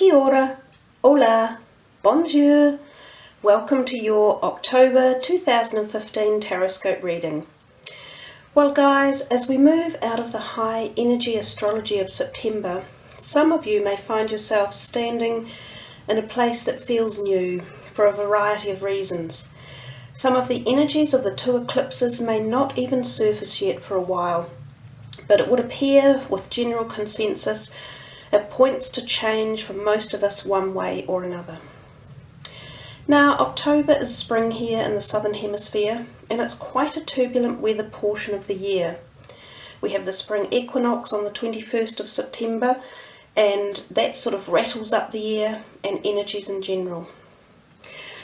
Kia ora, hola, bonjour. Welcome to your October 2015 Taroscope reading. Well guys, as we move out of the high energy astrology of September, some of you may find yourself standing in a place that feels new for a variety of reasons. Some of the energies of the two eclipses may not even surface yet for a while, but it would appear, with general consensus, it points to change for most of us one way or another. Now, October is spring here in the southern hemisphere, and it's quite a turbulent weather portion of the year. We have the spring equinox on the 21st of September, and that sort of rattles up the air and energies in general.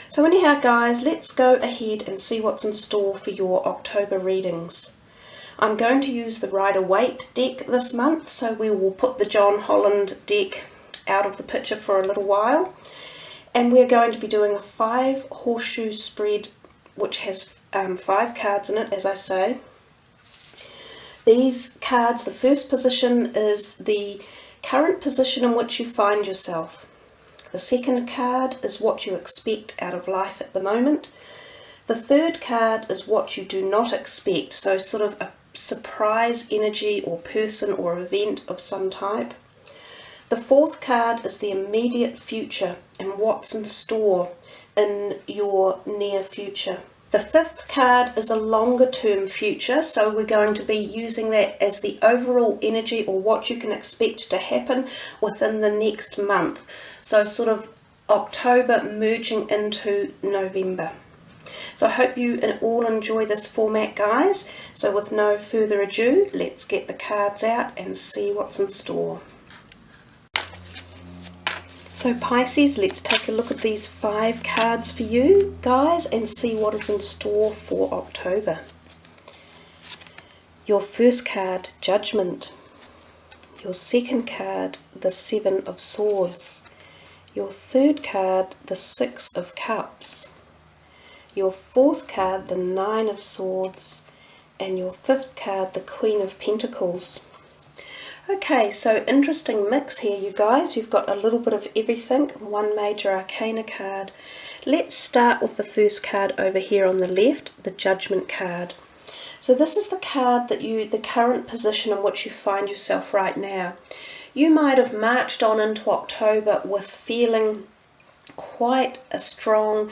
So anyhow guys, let's go ahead and see what's in store for your October readings. I'm going to use the Rider-Waite deck this month, so we will put the John Holland deck out of the picture for a little while. And we're going to be doing a 5 horseshoe spread, which has 5 cards in it, as I say. These cards, the first position is the current position in which you find yourself. The second card is what you expect out of life at the moment. The third card is what you do not expect, so sort of a surprise energy or person or event of some type. The fourth card is the immediate future and what's in store in your near future. The fifth card is a longer term future, so we're going to be using that as the overall energy or what you can expect to happen within the next month. So sort of October merging into November. So I hope you all enjoy this format, guys. So with no further ado, let's get the cards out and see what's in store. So Pisces, let's take a look at these 5 cards for you guys and see what is in store for October. Your first card, Judgment. Your second card, the 7 of Swords. Your third card, the 6 of Cups. Your fourth card, the 9 of Swords. And your fifth card, the Queen of Pentacles. Okay, so interesting mix here, you guys. You've got a little bit of everything, one major arcana card. Let's start with the first card over here on the left, the Judgment card. So this is the card that the current position in which you find yourself right now. You might have marched on into October with feeling quite a strong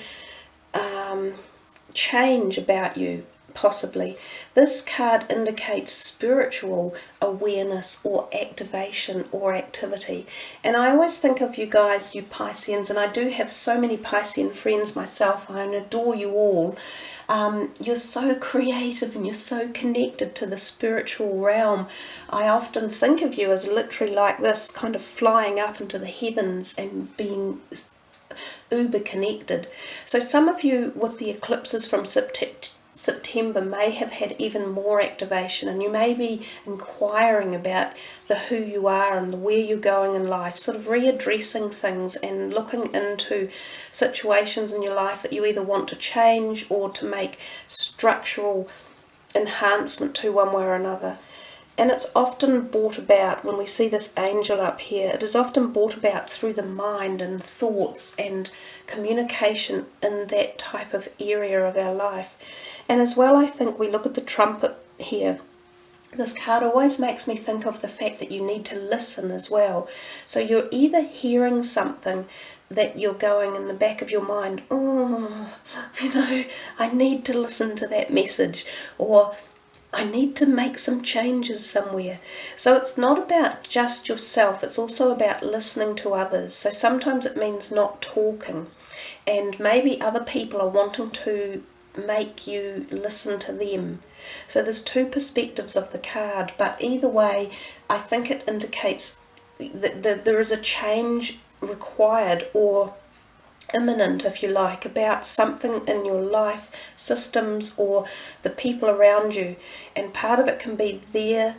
change about you, possibly. This card indicates spiritual awareness or activation or activity. And I always think of you guys, you Pisceans, and I do have so many Piscean friends myself. I adore you all. You're so creative and you're so connected to the spiritual realm. I often think of you as literally like this, kind of flying up into the heavens and being uber connected. So some of you with the eclipses from September may have had even more activation, and you may be inquiring about the who you are and where you're going in life, sort of readdressing things and looking into situations in your life that you either want to change or to make structural enhancement to one way or another. And it's often brought about, when we see this angel up here, it is often brought about through the mind and thoughts and communication in that type of area of our life. And as well, I think we look at the trumpet here. This card always makes me think of the fact that you need to listen as well. So you're either hearing something that you're going in the back of your mind, oh, I need to listen to that message, or I need to make some changes somewhere. So it's not about just yourself, it's also about listening to others. So sometimes it means not talking, and maybe other people are wanting to make you listen to them. So there's 2 perspectives of the card, but either way, I think it indicates that there is a change required or imminent, if you like, about something in your life, systems, or the people around you. And part of it can be their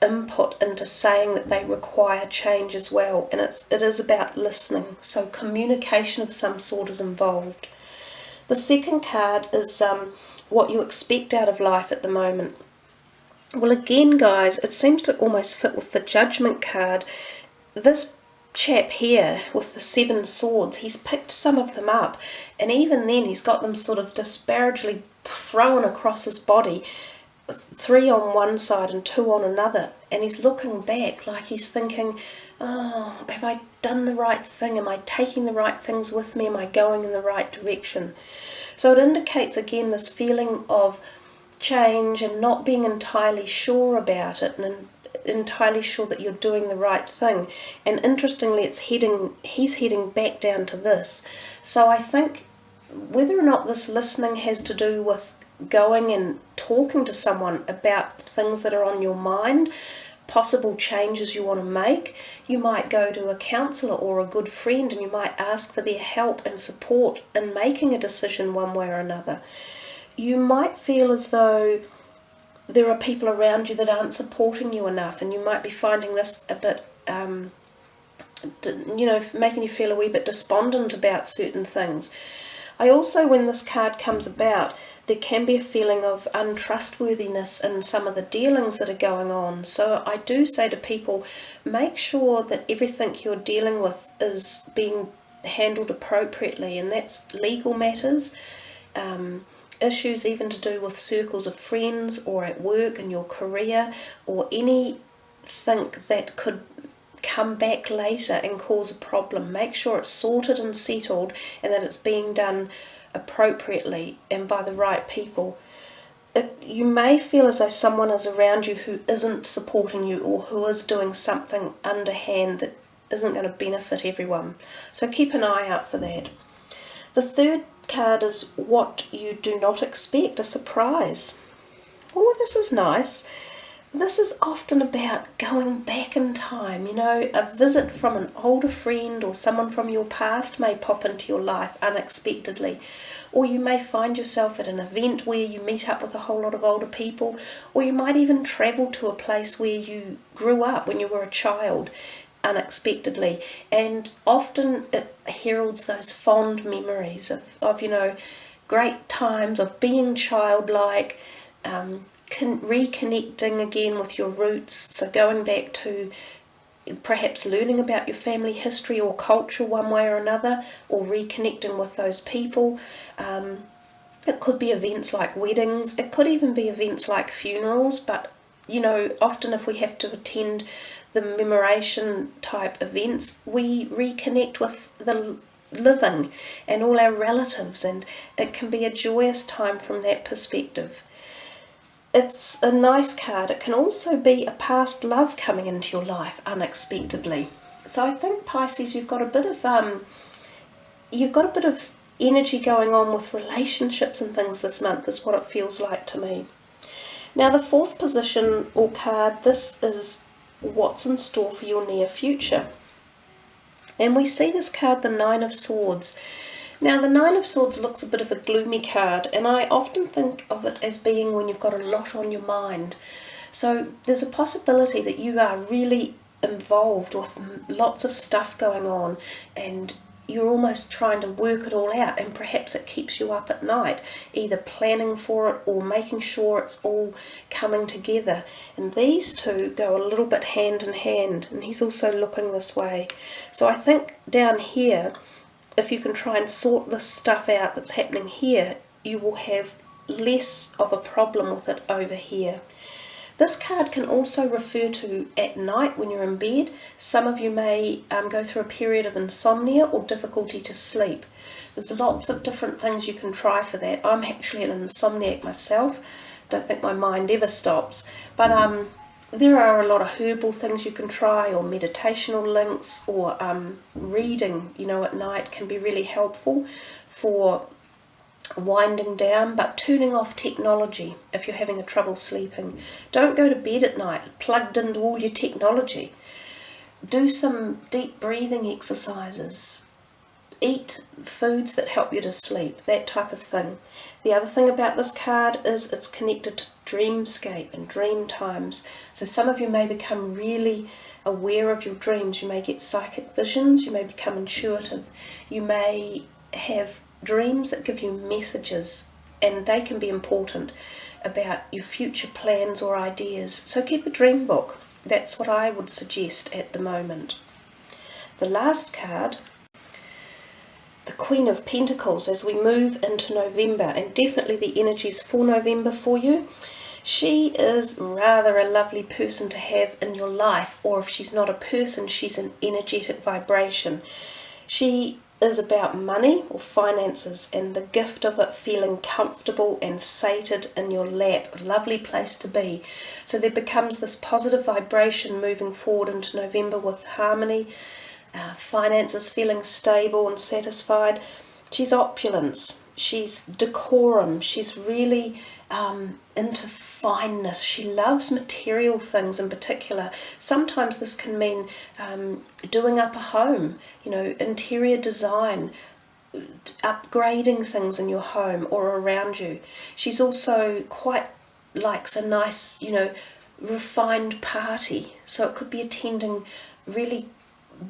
input into saying that they require change as well. And it is about listening. So communication of some sort is involved. The second card is what you expect out of life at the moment. Well, again, guys, it seems to almost fit with the Judgment card. This chap here with the 7 swords, he's picked some of them up, and even then he's got them sort of disparagingly thrown across his body, 3 on one side and 2 on another, and he's looking back like he's thinking, oh, have I done the right thing? Am I taking the right things with me? Am I going in the right direction? So it indicates again this feeling of change and not being entirely sure about it, and entirely sure that you're doing the right thing. And interestingly, he's heading back down to this. So I think whether or not this listening has to do with going and talking to someone about things that are on your mind, possible changes you want to make, you might go to a counsellor or a good friend and you might ask for their help and support in making a decision one way or another. You might feel as though there are people around you that aren't supporting you enough, and you might be finding this a bit, making you feel a wee bit despondent about certain things. I also, when this card comes about, there can be a feeling of untrustworthiness in some of the dealings that are going on. So I do say to people, make sure that everything you're dealing with is being handled appropriately, and that's legal matters, issues even to do with circles of friends or at work and your career, or anything that could come back later and cause a problem. Make sure it's sorted and settled, and that it's being done appropriately and by the right people. You may feel as though someone is around you who isn't supporting you, or who is doing something underhand that isn't going to benefit everyone. So keep an eye out for that. The third card is what you do not expect, a surprise. Oh, this is nice. This is often about going back in time. A visit from an older friend or someone from your past may pop into your life unexpectedly. Or you may find yourself at an event where you meet up with a whole lot of older people, or you might even travel to a place where you grew up when you were a child unexpectedly, and often it heralds those fond memories of great times of being childlike, reconnecting again with your roots. So going back to perhaps learning about your family history or culture one way or another, or reconnecting with those people. It could be events like weddings, it could even be events like funerals, but often if we have to attend the commemoration type events, we reconnect with the living and all our relatives, and it can be a joyous time from that perspective. It's a nice card. It can also be a past love coming into your life unexpectedly. So I think, Pisces, you've got a bit of energy going on with relationships and things this month, is what it feels like to me. Now the fourth position or card, this is what's in store for your near future. And we see this card, the 9 of Swords. Now the 9 of Swords looks a bit of a gloomy card, and I often think of it as being when you've got a lot on your mind. So there's a possibility that you are really involved with lots of stuff going on, and you're almost trying to work it all out, and perhaps it keeps you up at night, either planning for it or making sure it's all coming together. And these two go a little bit hand in hand, and he's also looking this way. So I think down here, if you can try and sort this stuff out that's happening here, you will have less of a problem with it over here. This card can also refer to at night when you're in bed. Some of you may go through a period of insomnia or difficulty to sleep. There's lots of different things you can try for that. I'm actually an insomniac myself. Don't think my mind ever stops. But there are a lot of herbal things you can try, or meditational links, or reading, at night can be really helpful for winding down, but turning off technology if you're having a trouble sleeping. Don't go to bed at night plugged into all your technology. Do some deep breathing exercises. Eat foods that help you to sleep, that type of thing. The other thing about this card is it's connected to dreamscape and dream times. So some of you may become really aware of your dreams. You may get psychic visions, you may become intuitive, you may have dreams that give you messages, and they can be important about your future plans or ideas. So keep a dream book. That's what I would suggest at the moment. The last card, the Queen of Pentacles, as we move into November, and definitely the energies for November for you. She is rather a lovely person to have in your life, or if she's not a person, she's an energetic vibration. She is about money or finances and the gift of it, feeling comfortable and sated in your lap. A lovely place to be. So there becomes this positive vibration moving forward into November with harmony, finances feeling stable and satisfied. She's opulence, she's decorum, she's really into fineness. She loves material things in particular. Sometimes this can mean doing up a home, interior design, upgrading things in your home or around you. She's also quite likes a nice, refined party. So it could be attending really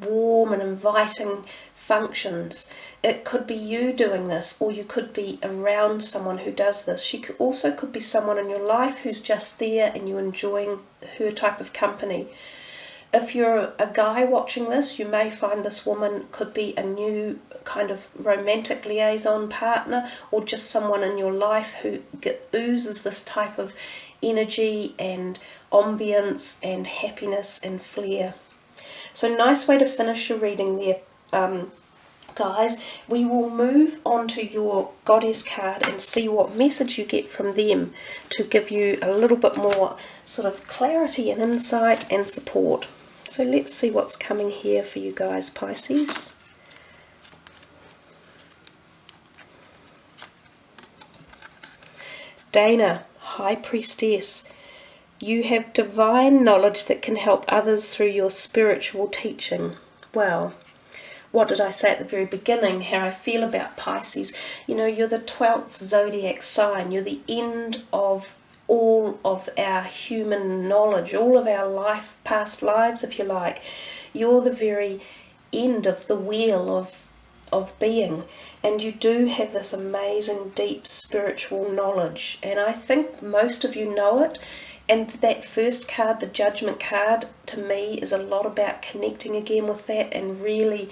warm and inviting functions. It could be you doing this, or you could be around someone who does this. She also could be someone in your life who's just there and you're enjoying her type of company. If you're a guy watching this, you may find this woman could be a new kind of romantic liaison partner, or just someone in your life who oozes this type of energy and ambience and happiness and flair. So nice way to finish your reading there, guys. We will move on to your goddess card and see what message you get from them to give you a little bit more sort of clarity and insight and support. So let's see what's coming here for you guys, Pisces. Dana, High Priestess. You have divine knowledge that can help others through your spiritual teaching. Well, what did I say at the very beginning, how I feel about Pisces? You're the 12th zodiac sign. You're the end of all of our human knowledge, all of our past lives, if you like. You're the very end of the wheel of being, and you do have this amazing, deep spiritual knowledge, and I think most of you know it. And that first card, the Judgment card, to me is a lot about connecting again with that and really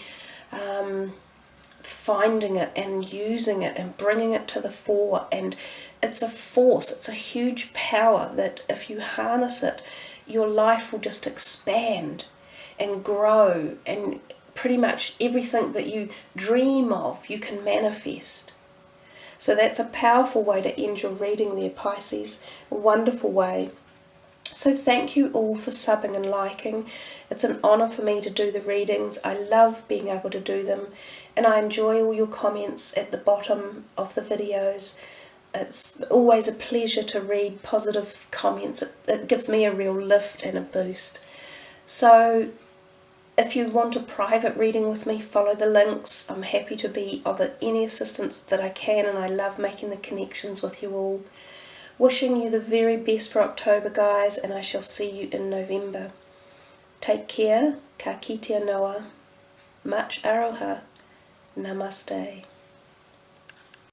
finding it and using it and bringing it to the fore. And it's a force, it's a huge power that if you harness it, your life will just expand and grow, and pretty much everything that you dream of, you can manifest. So that's a powerful way to end your reading there, Pisces. A wonderful way. So thank you all for subbing and liking. It's an honour for me to do the readings. I love being able to do them, and I enjoy all your comments at the bottom of the videos. It's always a pleasure to read positive comments. It gives me a real lift and a boost. So if you want a private reading with me, follow the links. I'm happy to be of any assistance that I can, and I love making the connections with you all. Wishing you the very best for October, guys, and I shall see you in November. Take care, ka kite noa, much aroha, namaste.